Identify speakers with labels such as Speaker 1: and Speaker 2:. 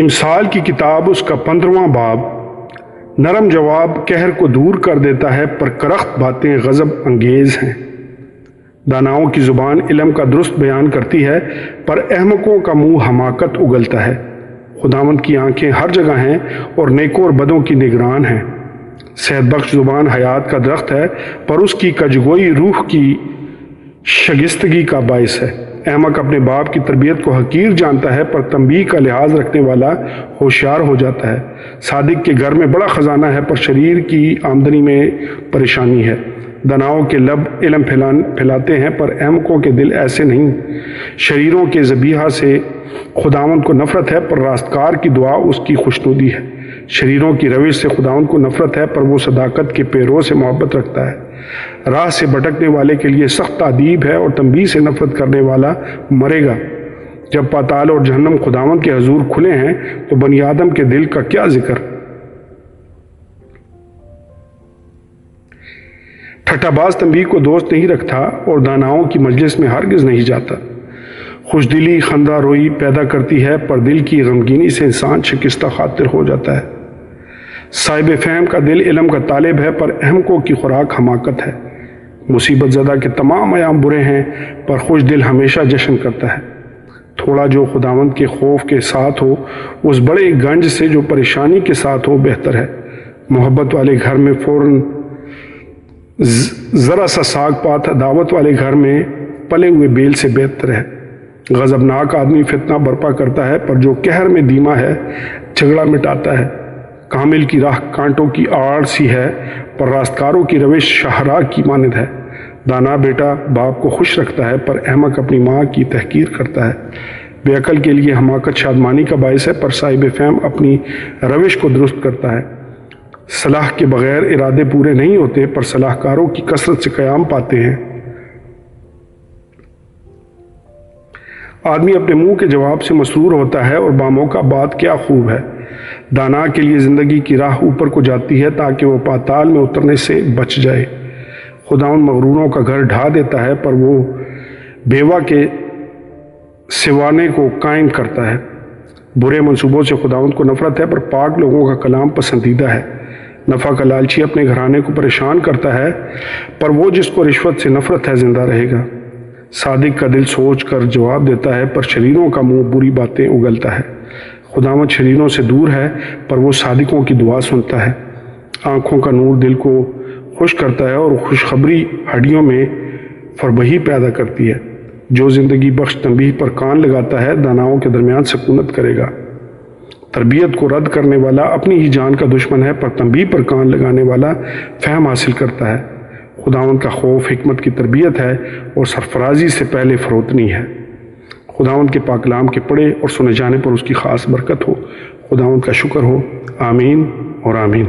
Speaker 1: امثال کی کتاب اس کا 15واں باب۔ نرم جواب قہر کو دور کر دیتا ہے، پر کرخت باتیں غضب انگیز ہیں۔ داناؤں کی زبان علم کا درست بیان کرتی ہے، پر احمقوں کا منہ حماقت اگلتا ہے۔ خداوند کی آنکھیں ہر جگہ ہیں اور نیکوں اور بدوں کی نگران ہیں۔ صحت بخش زبان حیات کا درخت ہے، پر اس کی کجگوئی روح کی شگستگی کا باعث ہے۔ احمق اپنے باپ کی تربیت کو حقیر جانتا ہے، پر تنبیہ کا لحاظ رکھنے والا ہوشیار ہو جاتا ہے۔ صادق کے گھر میں بڑا خزانہ ہے، پر شریر کی آمدنی میں پریشانی ہے۔ داناؤں کے لب علم پھیلاتے ہیں، پر احمقوں کے دل ایسے نہیں۔ شریروں کے ذبیحہ سے خداوند کو نفرت ہے، پر راستکار کی دعا اس کی خوشنودی ہے۔ شریروں کی روش سے خداوند کو نفرت ہے، پر وہ صداقت کے پیروں سے محبت رکھتا ہے۔ راہ سے بھٹکنے والے کے لیے سخت تعذیب ہے، اور تنبیہ سے نفرت کرنے والا مرے گا۔ جب پاتال اور جہنم خداوند کے حضور کھلے ہیں، تو بنی آدم کے دل کا کیا ذکر۔ ٹھٹھا باز تنبیہ کو دوست نہیں رکھتا، اور داناؤں کی مجلس میں ہرگز نہیں جاتا۔ خوش دلی خندہ روئی پیدا کرتی ہے، پر دل کی غمگینی سے انسان شکستہ خاطر ہو جاتا ہے۔ صاحب فہم کا دل علم کا طالب ہے، پر احمقوں کی خوراک حماقت ہے۔ مصیبت زدہ کے تمام ایام برے ہیں، پر خوش دل ہمیشہ جشن کرتا ہے۔ تھوڑا جو خداوند کے خوف کے ساتھ ہو، اس بڑے گنج سے جو پریشانی کے ساتھ ہو بہتر ہے۔ محبت والے گھر میں فوراً ذرا سا ساگ پات دعوت والے گھر میں پلے ہوئے بیل سے بہتر ہے۔ غضبناک آدمی فتنہ برپا کرتا ہے، پر جو قہر میں دھیما ہے جھگڑا مٹاتا ہے۔ کامل کی راہ کانٹوں کی آڑ سی ہے، پر راستکاروں کی روش شاہراہ کی مانند ہے۔ دانا بیٹا باپ کو خوش رکھتا ہے، پر احمق اپنی ماں کی تحقیر کرتا ہے۔ بے عقل کے لیے حماقت شادمانی کا باعث ہے، پر صاحب فہم اپنی روش کو درست کرتا ہے۔ صلاح کے بغیر ارادے پورے نہیں ہوتے، پر صلاح کاروں کی کثرت سے قیام پاتے ہیں۔ آدمی اپنے منہ کے جواب سے مسرور ہوتا ہے، اور باموقع بات کیا خوب ہے۔ دانا کے لیے زندگی کی راہ اوپر کو جاتی ہے، تاکہ وہ پاتال میں اترنے سے بچ جائے۔ خداوند مغروروں کا گھر ڈھا دیتا ہے، پر وہ بیوہ کے سوانے کو قائم کرتا ہے۔ برے منصوبوں سے خداوند کو نفرت ہے، پر پاک لوگوں کا کلام پسندیدہ ہے۔ نفع کا لالچی اپنے گھرانے کو پریشان کرتا ہے، پر وہ جس کو رشوت سے نفرت ہے زندہ رہے گا۔ صادق کا دل سوچ کر جواب دیتا ہے، پر شریروں کا منہ بری باتیں اگلتا ہے۔ خداوند شریروں سے دور ہے، پر وہ صادقوں کی دعا سنتا ہے۔ آنکھوں کا نور دل کو خوش کرتا ہے، اور خوشخبری ہڈیوں میں فربہی پیدا کرتی ہے۔ جو زندگی بخش تنبیہ پر کان لگاتا ہے، داناؤں کے درمیان سکونت کرے گا۔ تربیت کو رد کرنے والا اپنی ہی جان کا دشمن ہے، پر تنبیہ پر کان لگانے والا فہم حاصل کرتا ہے۔ خداوند کا خوف حکمت کی تربیت ہے، اور سرفرازی سے پہلے فروتنی ہے۔ خداوند کے پاک کلام کے پڑھے اور سنے جانے پر اس کی خاص برکت ہو۔ خداوند کا شکر ہو۔ آمین اور آمین۔